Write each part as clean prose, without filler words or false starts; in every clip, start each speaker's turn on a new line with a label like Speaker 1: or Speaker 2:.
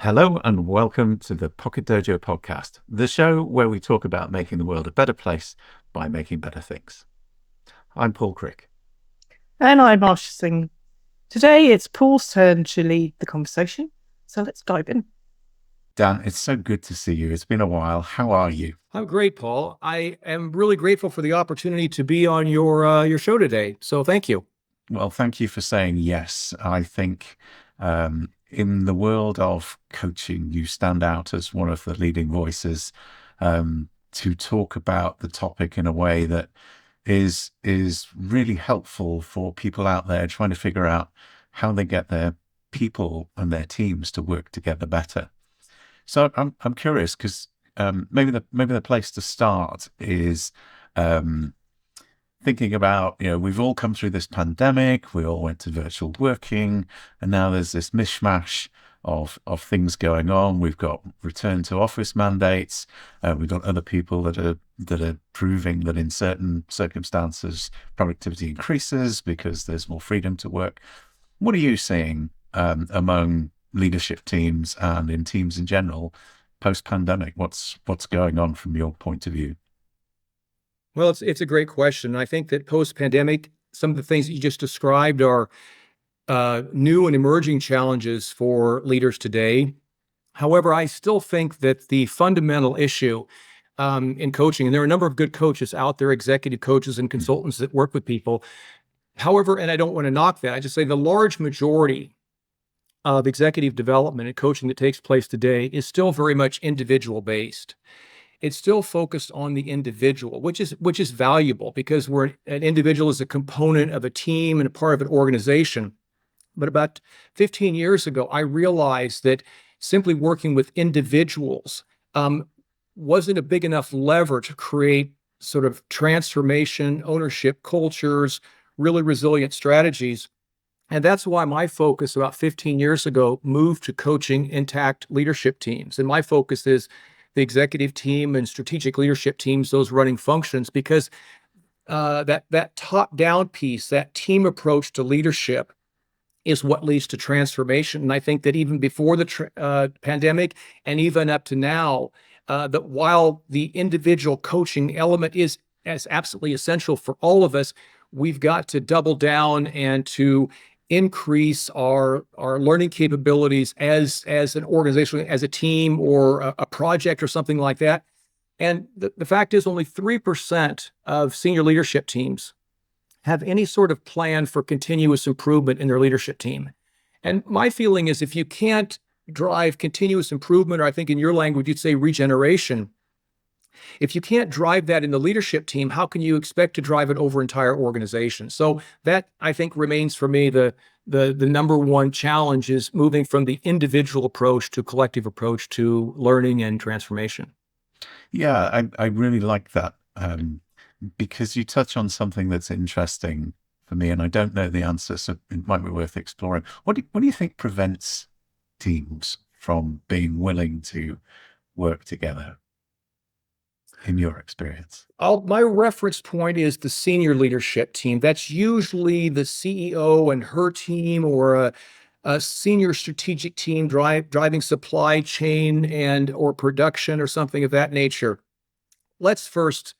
Speaker 1: Hello and welcome to the Pocket Dojo podcast, the show where we talk about making the world a better place by making better things. I'm Paul Crick.
Speaker 2: And I'm Marsh Singh. Today it's Paul's turn to lead the conversation, so let's dive in.
Speaker 1: Dan, it's so good to see you. It's been a while. How are you?
Speaker 3: I'm great, Paul. I am really grateful for the opportunity to be on your show today. So thank you.
Speaker 1: Well, thank you for saying yes. I think in the world of coaching, you stand out as one of the leading voices to talk about the topic in a way that is really helpful for people out there trying to figure out how they get their people and their teams to work together better. So I'm curious because maybe the place to start is thinking about, we've all come through this pandemic, we all went to virtual working, and now there's this mishmash of things going on. We've got return to office mandates. We've got other people that are proving that in certain circumstances productivity increases because there's more freedom to work. What are you seeing among leadership teams and in teams in general post-pandemic? What's going on from your point of view?
Speaker 3: Well, it's a great question. I think that post-pandemic, some of the things that you just described are new and emerging challenges for leaders today. However, I still think that the fundamental issue in coaching, and there are a number of good coaches out there, executive coaches and consultants that work with people. However, and I don't want to knock that, I just say the large majority of executive development and coaching that takes place today is still very much individual based. It's still focused on the individual, which is valuable because an individual is a component of a team and a part of an organization. But about 15 years ago, I realized that simply working with individuals wasn't a big enough lever to create sort of transformation, ownership, cultures, really resilient strategies. And that's why my focus about 15 years ago moved to coaching intact leadership teams. And my focus is the executive team and strategic leadership teams, those running functions, because that top-down piece, that team approach to leadership is what leads to transformation. And I think that even before the pandemic and even up to now, that while the individual coaching element is as absolutely essential for all of us, we've got to double down and to increase our learning capabilities as an organization, as a team or a project or something like that. And the fact is only 3% of senior leadership teams have any sort of plan for continuous improvement in their leadership team. And my feeling is if you can't drive continuous improvement, or I think in your language, you'd say regeneration, if you can't drive that in the leadership team, how can you expect to drive it over entire organizations? So that, I think, remains for me the number one challenge is moving from the individual approach to collective approach to learning and transformation.
Speaker 1: Yeah, I really like that because you touch on something that's interesting for me, and I don't know the answer, so it might be worth exploring. What do you think prevents teams from being willing to work together? In your experience?
Speaker 3: My reference point is the senior leadership team. That's usually the CEO and her team or a senior strategic team driving supply chain and or production or something of that nature. Let's first,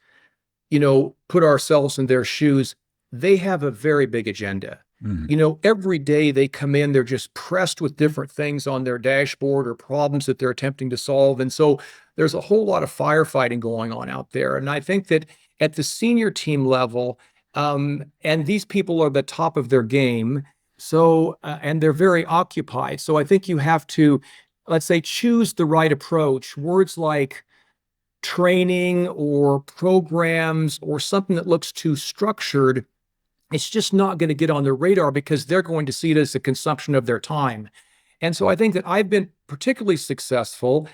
Speaker 3: put ourselves in their shoes. They have a very big agenda. Every day they come in, they're just pressed with different things on their dashboard or problems that they're attempting to solve. And so there's a whole lot of firefighting going on out there. And I think that at the senior team level, and these people are the top of their game. So, and they're very occupied. So I think you have to, let's say, choose the right approach. Words like training or programs or something that looks too structured, it's just not going to get on their radar because they're going to see it as a consumption of their time. And so I think that I've been particularly successful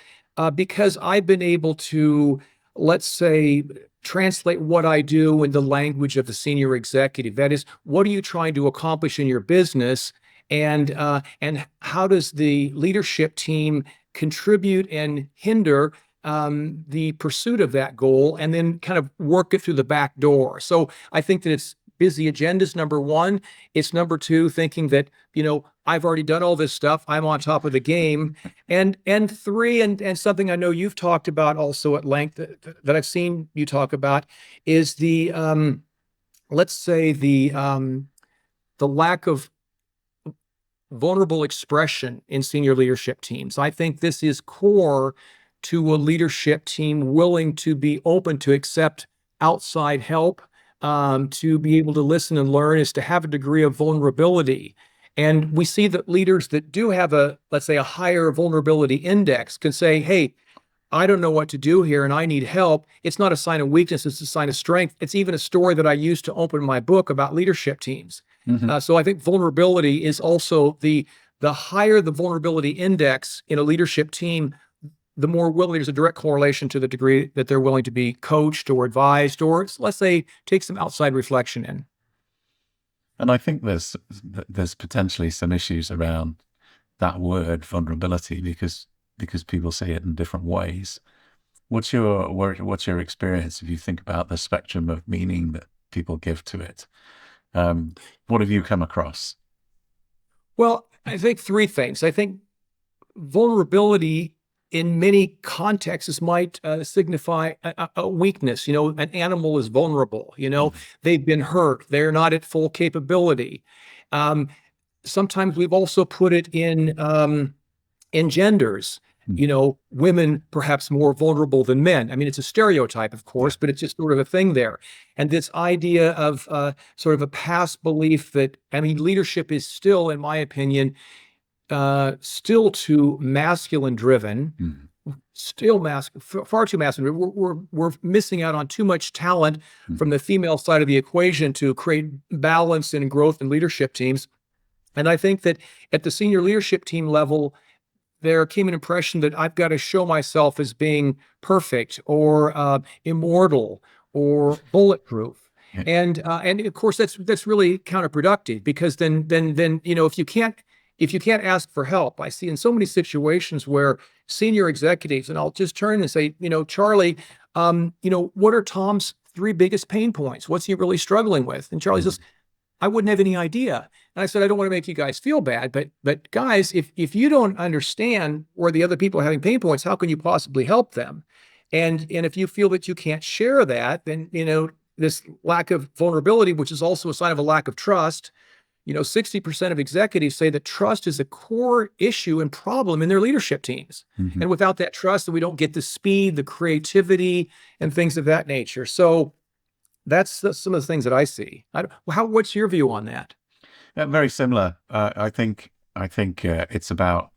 Speaker 3: because I've been able to, let's say, translate what I do in the language of the senior executive. That is, what are you trying to accomplish in your business? And how does the leadership team contribute and hinder the pursuit of that goal and then kind of work it through the back door? So I think that it's busy agendas, number one. It's number two, thinking that, I've already done all this stuff. I'm on top of the game. And three, and something I know you've talked about also at length that I've seen you talk about is the, let's say the lack of vulnerable expression in senior leadership teams. I think this is core to a leadership team willing to be open to accept outside help, to be able to listen and learn, is to have a degree of vulnerability. And we see that leaders that do have let's say, a higher vulnerability index can say, hey, I don't know what to do here and I need help. It's not a sign of weakness, it's a sign of strength. It's even a story that I use to open my book about leadership teams. So I think vulnerability is also the higher the vulnerability index in a leadership team, the more willing, there's a direct correlation to the degree that they're willing to be coached or advised, or let's say take some outside reflection in.
Speaker 1: And I think there's potentially some issues around that word vulnerability because people say it in different ways. What's your experience if you think about the spectrum of meaning that people give to it? What have you come across?
Speaker 3: Well, I think three things. I think vulnerability in many contexts might signify a weakness. An animal is vulnerable. They've been hurt. They're not at full capability. Sometimes we've also put it in genders. Women perhaps more vulnerable than men. I mean, it's a stereotype, of course, but it's just sort of a thing there. And this idea of sort of a past belief that, leadership is still, in my opinion, still too masculine driven, still far too masculine. We're missing out on too much talent from the female side of the equation to create balance and growth in leadership teams. And I think that at the senior leadership team level, there came an impression that I've got to show myself as being perfect or immortal or bulletproof. And of course that's really counterproductive, because then if you can't ask for help, I see in so many situations where senior executives, and I'll just turn and say, Charlie, what are Tom's three biggest pain points? What's he really struggling with? And Charlie says, I wouldn't have any idea. And I said, I don't want to make you guys feel bad, but guys, if you don't understand where the other people are having pain points, how can you possibly help them? And if you feel that you can't share that, then, this lack of vulnerability, which is also a sign of a lack of trust. 60% of executives say that trust is a core issue and problem in their leadership teams. And without that trust, we don't get the speed, the creativity, and things of that nature. So that's some of the things that I see. What's your view on that?
Speaker 1: Very similar. I think it's about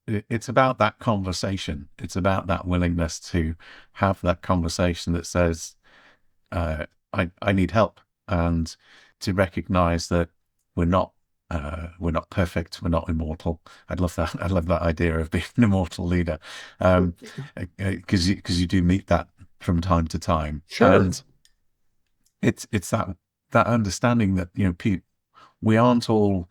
Speaker 1: it's about that conversation. It's about that willingness to have that conversation that says, I need help, and to recognize that we're not perfect, we're not immortal. I love that idea of being an immortal leader, because you do meet that from time to time.
Speaker 3: Sure.
Speaker 1: And it's that understanding that we aren't all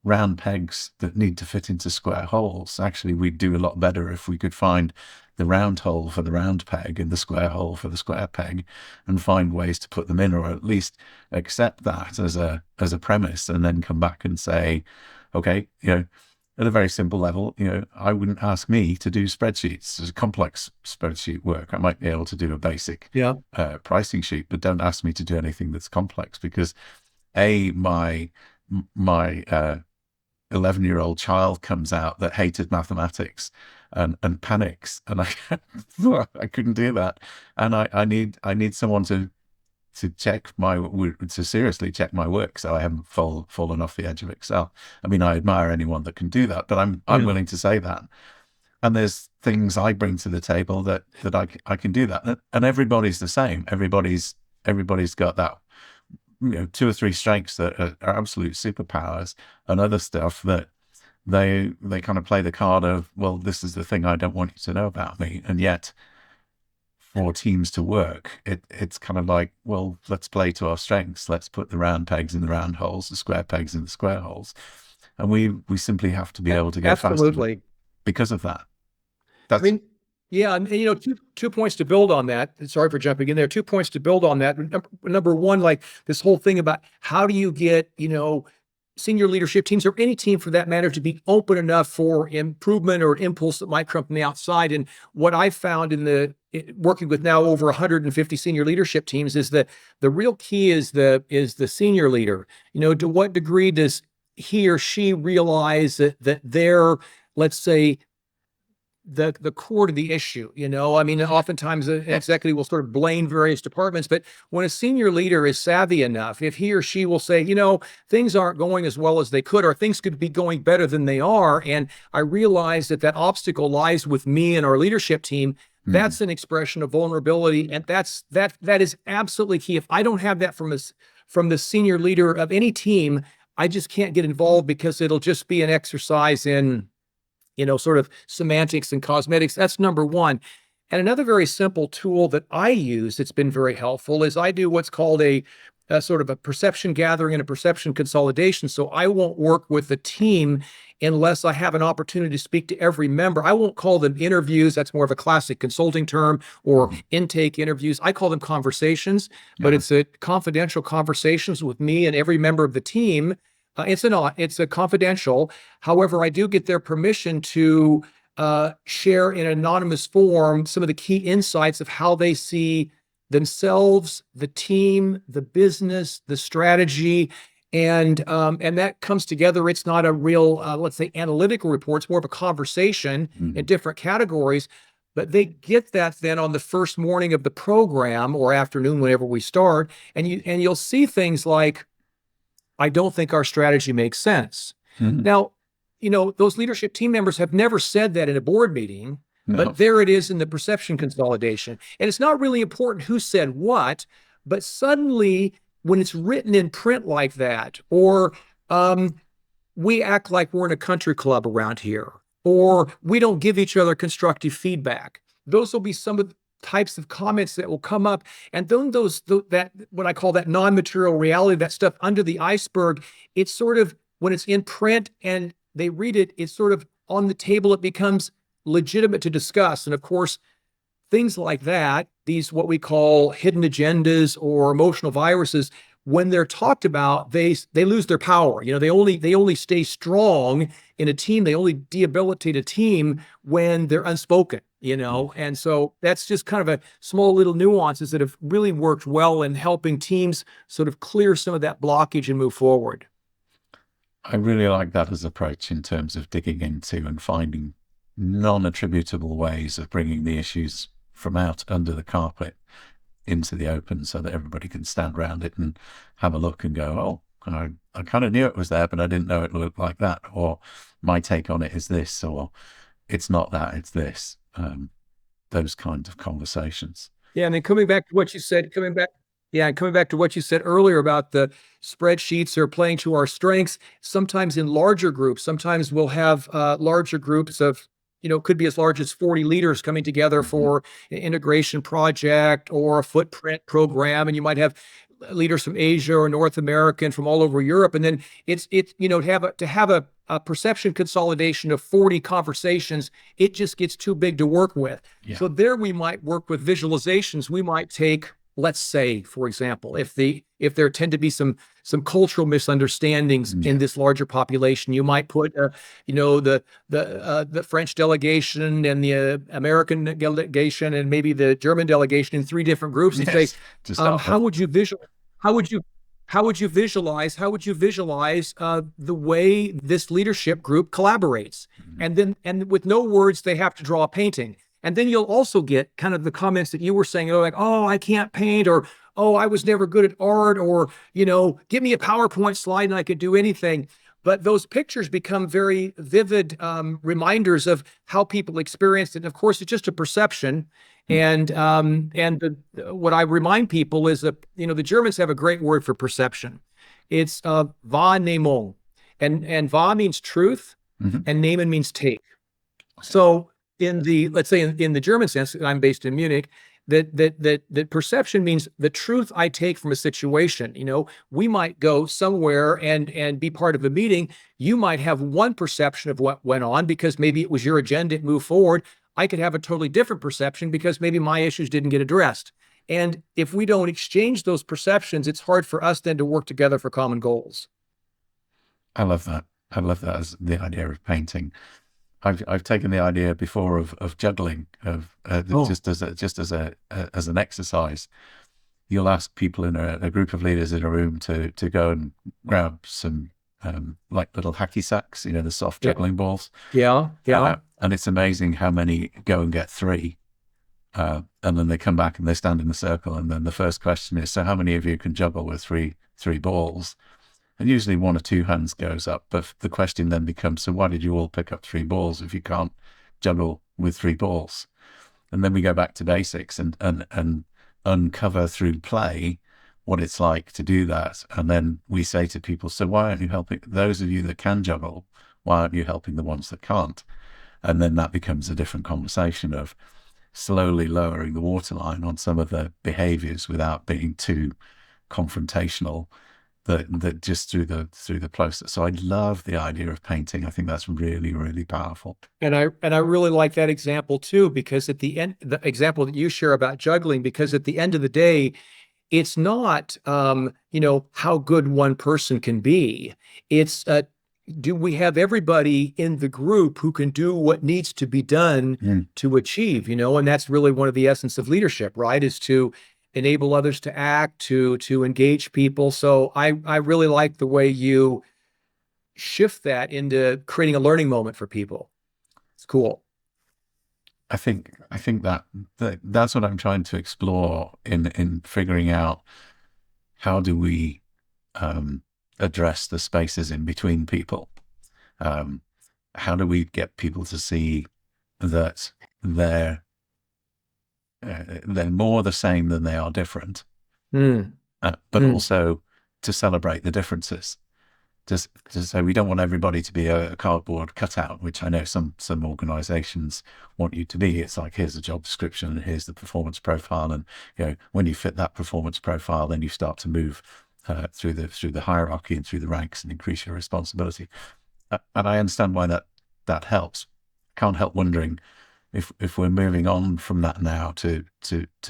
Speaker 1: round pegs that need to fit into square holes. Actually, we'd do a lot better if we could find the round hole for the round peg and the square hole for the square peg, and find ways to put them in, or at least accept that as a premise, and then come back and say, okay, at a very simple level, I wouldn't ask me to do spreadsheets. It's complex spreadsheet work. I might be able to do a basic pricing sheet, but don't ask me to do anything that's complex, because my 11-year-old child comes out that hated mathematics and panics, and I couldn't do that, and I need someone to seriously check my work, so I haven't fallen off the edge of Excel. I admire anyone that can do that, but I'm willing to say that. And there's things I bring to the table that I can do that, and everybody's the same. Everybody's got that, 2 or 3 strengths that are absolute superpowers, and other stuff that they kind of play the card of, well, this is the thing I don't want you to know about me. And yet, for teams to work, it's kind of like, well, let's play to our strengths. Let's put the round pegs in the round holes, the square pegs in the square holes, and we simply have to be able to go faster because of that.
Speaker 3: Yeah, and two points to build on that. Sorry for jumping in there. 2 points to build on that. Number one, like this whole thing about how do you get, senior leadership teams or any team for that matter to be open enough for improvement or impulse that might come from the outside. And what I found working with now over 150 senior leadership teams is that the real key is the senior leader. To what degree does he or she realize that they're, let's say, the core to the issue. I mean, oftentimes an executive will sort of blame various departments, but when a senior leader is savvy enough, if he or she will say, things aren't going as well as they could, or things could be going better than they are, and I realize that obstacle lies with me and our leadership team, that's an expression of vulnerability, and that is absolutely key. If I don't have that from the senior leader of any team, I just can't get involved, because it'll just be an exercise in sort of semantics and cosmetics. That's number one. And another very simple tool that I use that's been very helpful is I do what's called a sort of a perception gathering and a perception consolidation. So I won't work with the team unless I have an opportunity to speak to every member. I won't call them interviews. That's more of a classic consulting term, or intake interviews. I call them conversations, but it's a confidential conversations with me and every member of the team. It's a confidential. However, I do get their permission to share in an anonymous form some of the key insights of how they see themselves, the team, the business, the strategy, and that comes together. It's not a real, let's say, analytical report. It's more of a conversation in different categories. But they get that then on the first morning of the program or afternoon, whenever we start, and you'll see things like, I don't think our strategy makes sense. Now, those leadership team members have never said that in a board meeting, but there it is in the perception consolidation. And it's not really important who said what, but suddenly when it's written in print like that, or we act like we're in a country club around here, or we don't give each other constructive feedback, those will be some of the types of comments that will come up. And then that what I call that non-material reality, that stuff under the iceberg, it's sort of, when it's in print and they read it, it's sort of on the table, it becomes legitimate to discuss. And of course, things like that, these what we call hidden agendas or emotional viruses, when they're talked about, they lose their power. They only stay strong in a team. They only debilitate a team when they're unspoken. And so that's just kind of a small little nuances that have really worked well in helping teams sort of clear some of that blockage and move forward.
Speaker 1: I really like that as approach in terms of digging into and finding non-attributable ways of bringing the issues from out under the carpet into the open, so that everybody can stand around it and have a look and go, oh, I kind of knew it was there, but I didn't know it looked like that. Or my take on it is this, or it's not that, it's this. Those kinds of conversations.
Speaker 3: Yeah, and then coming back to what you said earlier about the spreadsheets or playing to our strengths, sometimes in larger groups, sometimes we'll have larger groups of, could be as large as 40 leaders coming together for an integration project or a footprint program. And you might have leaders from Asia or North America and from all over Europe. And then to have a perception consolidation of 40 conversations, it just gets too big to work with. Yeah. So there we might work with visualizations. We might take, let's say, for example, if there tend to be some cultural misunderstandings in this larger population, you might put, the French delegation and the American delegation and maybe the German delegation in 3 different groups, and say, how would you visualize the way this leadership group collaborates? And with no words, they have to draw a painting. And then you'll also get kind of the comments that you were saying, like, oh, I can't paint, or, oh, I was never good at art, or, give me a PowerPoint slide and I could do anything. But those pictures become very vivid reminders of how people experience it. And of course, it's just a perception. And what I remind people is that, the Germans have a great word for perception. It's Wahrnehmung. And Wahr means truth, and Nehmen means take. So let's say in the German sense, I'm based in Munich, that perception means the truth I take from a situation. We might go somewhere and be part of a meeting. You might have one perception of what went on because maybe it was your agenda to move forward. I could have a totally different perception because maybe my issues didn't get addressed. And if we don't exchange those perceptions, it's hard for us then to work together for common goals.
Speaker 1: I love that. I love that as the idea of painting. I've taken the idea before of juggling, of just as an exercise. You'll ask people in a group of leaders in a room to go and grab some like little hacky sacks, the soft juggling balls.
Speaker 3: Yeah.
Speaker 1: And it's amazing how many go and get 3. And then they come back and they stand in a circle. And then the first question is, so how many of you can juggle with three balls? And usually 1 or 2 hands goes up. But the question then becomes, so why did you all pick up 3 balls if you can't juggle with 3 balls? And then we go back to basics and uncover through play what it's like to do that. And then we say to people, so why aren't you helping those of you that can juggle? Why aren't you helping the ones that can't? And then that becomes a different conversation of slowly lowering the waterline on some of the behaviors without being too confrontational, that just through the process. So I love the idea of painting. I think that's really, really powerful. And
Speaker 3: I really like that example too, because at the end, the example that you share about juggling, because at the end of the day, it's not, how good one person can be. It's, do we have everybody in the group who can do what needs to be done to achieve, and that's really one of the essence of leadership, right? Is to enable others to act, to engage people. So I really like the way you shift that into creating a learning moment for people. It's cool.
Speaker 1: I think that's what I'm trying to explore in figuring out how do we address the spaces in between people. How do we get people to see that they're more the same than they are different, but also to celebrate the differences. Just so we don't want everybody to be a cardboard cutout, which I know some organizations want you to be. It's like, here's a job description and here's the performance profile, and when you fit that performance profile, then you start to move through the hierarchy and through the ranks and increase your responsibility. And I understand why that helps. Can't help wondering if we're moving on from that now to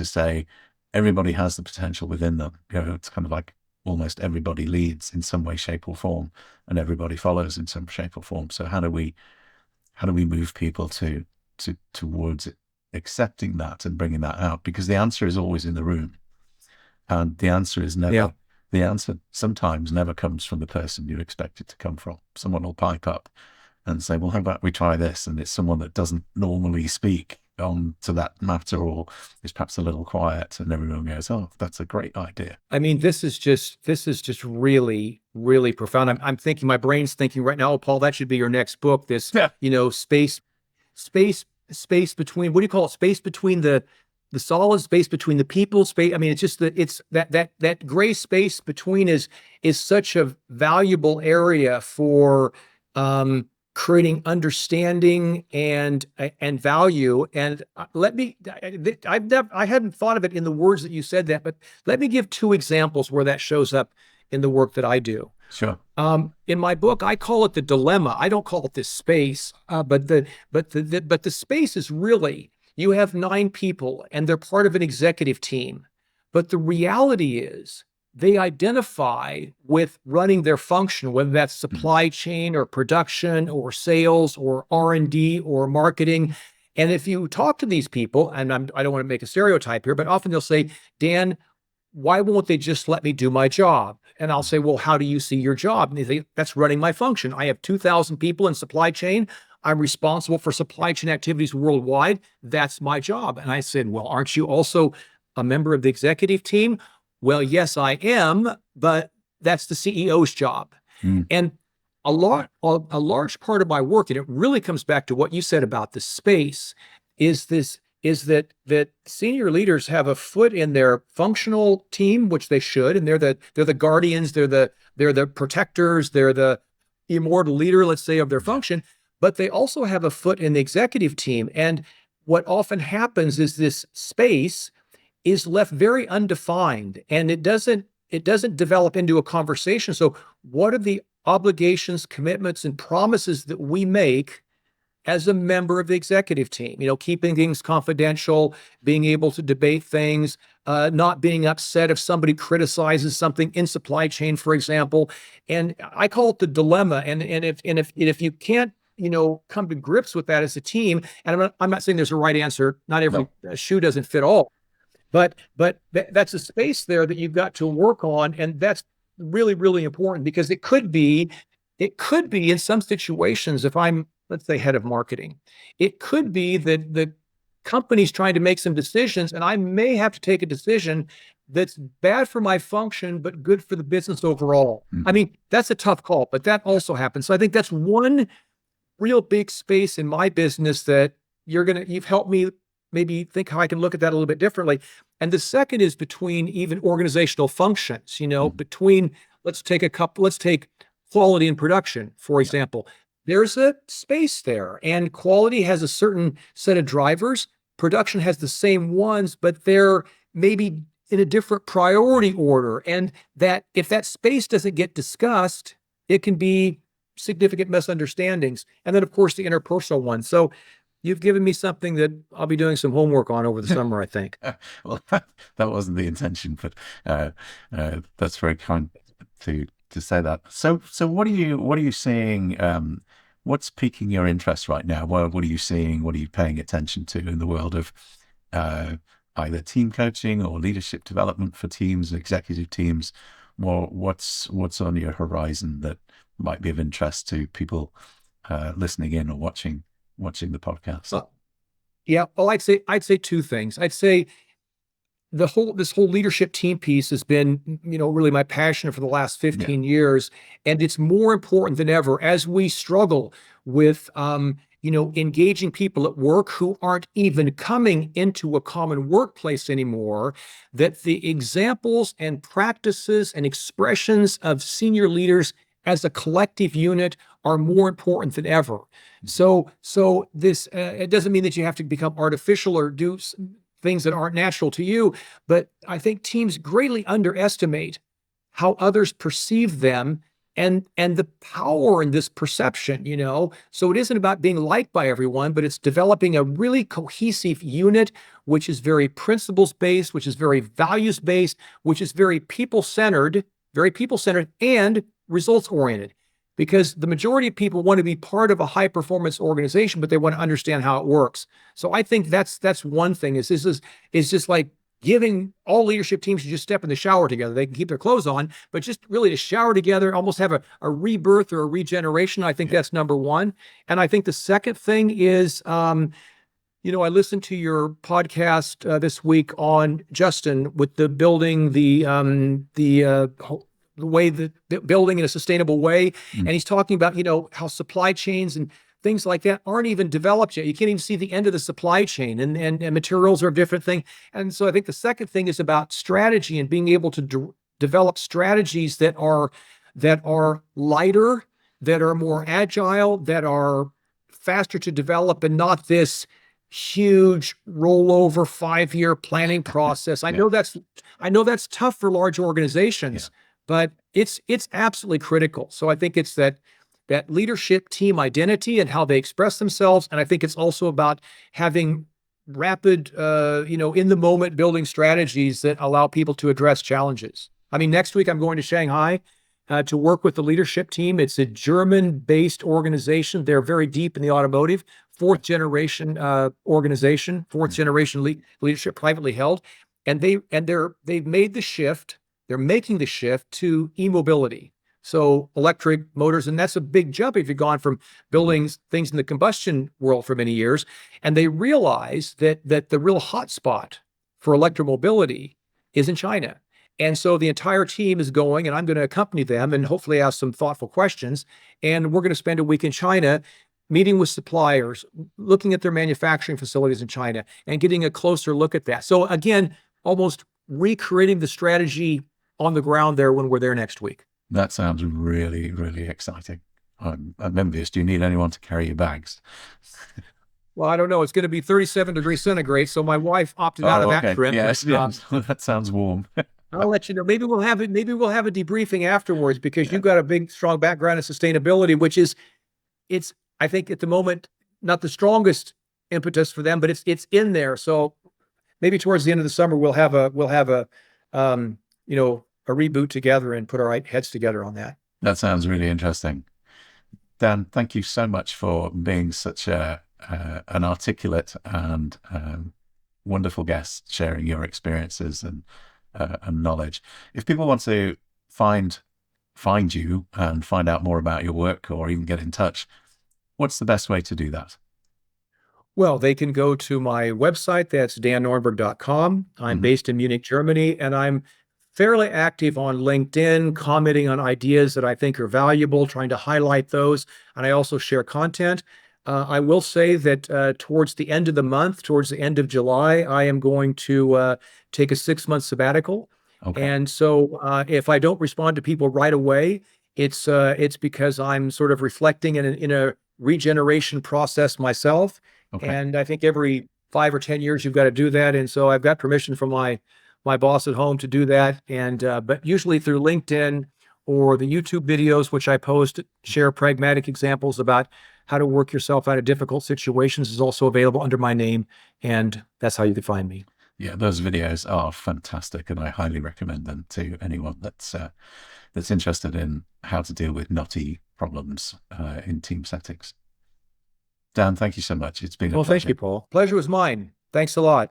Speaker 1: say everybody has the potential within them. It's kind of like almost everybody leads in some way, shape, or form, and everybody follows in some shape or form. So how do we move people towards accepting that and bringing that out? Because the answer is always in the room, and the answer is never.
Speaker 3: Yeah.
Speaker 1: The answer sometimes never comes from the person you expect it to come from. Someone will pipe up and say, well, how about we try this? And it's someone that doesn't normally speak on to that matter, or is perhaps a little quiet, and everyone goes, oh, that's a great idea.
Speaker 3: I mean, this is just really, really profound. I'm thinking, my brain's thinking right now, oh, Paul, that should be your next book. This, space between, what do you call it? Space between the solid, space between the people, space. I mean, it's just that gray space between is such a valuable area for, creating understanding and value. And I hadn't thought of it in the words that you said that, but let me give 2 examples where that shows up in the work that I do.
Speaker 1: Sure.
Speaker 3: In my book, I call it the dilemma. I don't call it this space, but the space is really, you have 9 people and they're part of an executive team. But the reality is, they identify with running their function, whether that's supply chain or production or sales or R&D or marketing. And if you talk to these people, and I don't want to make a stereotype here, but often they'll say, Dan, why won't they just let me do my job? And I'll say, well, how do you see your job? And they say, that's running my function. I have 2,000 people in supply chain. I'm responsible for supply chain activities worldwide. That's my job. And I said, well, aren't you also a member of the executive team? Well, yes, I am, but that's the CEO's job. And a large part of my work, and it really comes back to what you said about the space, is that senior leaders have a foot in their functional team, which they should, and they're the guardians, they're the protectors, they're the immortal leader, let's say, of their function, but they also have a foot in the executive team. And what often happens is this space is left very undefined, and it doesn't develop into a conversation. So what are the obligations, commitments, and promises that we make as a member of the executive team, keeping things confidential, being able to debate things, not being upset if somebody criticizes something in supply chain, for example. And I call it the dilemma. And if you can't, come to grips with that as a team, and I'm not saying there's a right answer. Not every shoe doesn't fit all, but that's a space there that you've got to work on, and that's really, really important, because it could be in some situations, if I'm, let's say, head of marketing, it could be that the company's trying to make some decisions, and I may have to take a decision that's bad for my function, but good for the business overall. I mean, that's a tough call, but that also happens. So I think that's one real big space in my business that you've helped me maybe think how I can look at that a little bit differently. And the second is between even organizational functions, between, let's take quality and production, for example. There's a space there, and quality has a certain set of drivers. Production has the same ones, but they're maybe in a different priority order. And that if that space doesn't get discussed, it can be significant misunderstandings. And then, of course, the interpersonal one. So you've given me something that I'll be doing some homework on over the summer, I think.
Speaker 1: Well, that wasn't the intention, but that's very kind to say that. So what are you seeing? What's piquing your interest right now? What are you seeing? What are you paying attention to in the world of either team coaching or leadership development for teams, executive teams? What's on your horizon that might be of interest to people listening in or watching the podcast?
Speaker 3: Well, I'd say two things. I'd say this whole leadership team piece has been, really my passion for the last 15 years. And it's more important than ever as we struggle with, engaging people at work who aren't even coming into a common workplace anymore, that the examples and practices and expressions of senior leaders as a collective unit are more important than ever. So this, it doesn't mean that you have to become artificial or do things that aren't natural to you, but I think teams greatly underestimate how others perceive them and the power in this perception, So it isn't about being liked by everyone, but it's developing a really cohesive unit, which is very principles-based, which is very values-based, which is very people-centered and results-oriented. Because the majority of people want to be part of a high-performance organization, but they want to understand how it works. So I think that's one thing. Is just like giving all leadership teams to just step in the shower together. They can keep their clothes on, but just really to shower together, almost have a rebirth or a regeneration. I think that's number one. And I think the second thing is, I listened to your podcast this week on Justin with the building the way that building in a sustainable way. And he's talking about, how supply chains and things like that aren't even developed yet. You can't even see the end of the supply chain, and materials are a different thing. And so I think the second thing is about strategy and being able to develop strategies that are lighter, that are more agile, that are faster to develop, and not this huge rollover 5-year planning process. I know that's tough for large organizations. But it's absolutely critical. So I think it's that leadership team identity and how they express themselves. And I think it's also about having rapid, in the moment building strategies that allow people to address challenges. I mean, next week I'm going to Shanghai to work with the leadership team. It's a German-based organization. They're very deep in the automotive, fourth generation organization, fourth generation leadership, privately held. And they've made the shift. They're making the shift to e-mobility. So electric motors, and that's a big jump if you've gone from building things in the combustion world for many years. And they realize that the real hot spot for electromobility is in China. And so the entire team is going, and I'm going to accompany them and hopefully ask some thoughtful questions. And we're going to spend a week in China meeting with suppliers, looking at their manufacturing facilities in China, and getting a closer look at that. So again, almost recreating the strategy on the ground there when we're there next week.
Speaker 1: That sounds really, really exciting. I'm envious. Do you need anyone to carry your bags?
Speaker 3: Well, I don't know. It's going to be 37 degrees centigrade, so my wife opted out of that trip.
Speaker 1: Yes, that sounds warm.
Speaker 3: I'll let you know. Maybe we'll have a debriefing afterwards, because you've got a big, strong background in sustainability, which is, I think at the moment, not the strongest impetus for them, but it's in there. So maybe towards the end of the summer, we'll have a a reboot together and put our heads together on that.
Speaker 1: That sounds really interesting. Dan, thank you so much for being such an articulate and wonderful guest, sharing your experiences and knowledge. If people want to find you and find out more about your work, or even get in touch, what's the best way to do that?
Speaker 3: Well, they can go to my website. That's dannorenberg.com. I'm based in Munich, Germany, and I'm fairly active on LinkedIn, commenting on ideas that I think are valuable, trying to highlight those. And I also share content. I will say that towards the end of the month, towards the end of July, I am going to take a 6-month sabbatical.
Speaker 1: Okay.
Speaker 3: And so if I don't respond to people right away, it's because I'm sort of reflecting in a regeneration process myself.
Speaker 1: Okay.
Speaker 3: And I think every 5 or 10 years, you've got to do that. And so I've got permission from my boss at home to do that. And but usually through LinkedIn or the YouTube videos, which I post, share pragmatic examples about how to work yourself out of difficult situations, is also available under my name. And that's how you can find me.
Speaker 1: Yeah, those videos are fantastic, and I highly recommend them to anyone that's interested in how to deal with knotty problems in team settings. Dan, thank you so much. It's been a pleasure.
Speaker 3: Thank you, Paul. Pleasure was mine. Thanks a lot.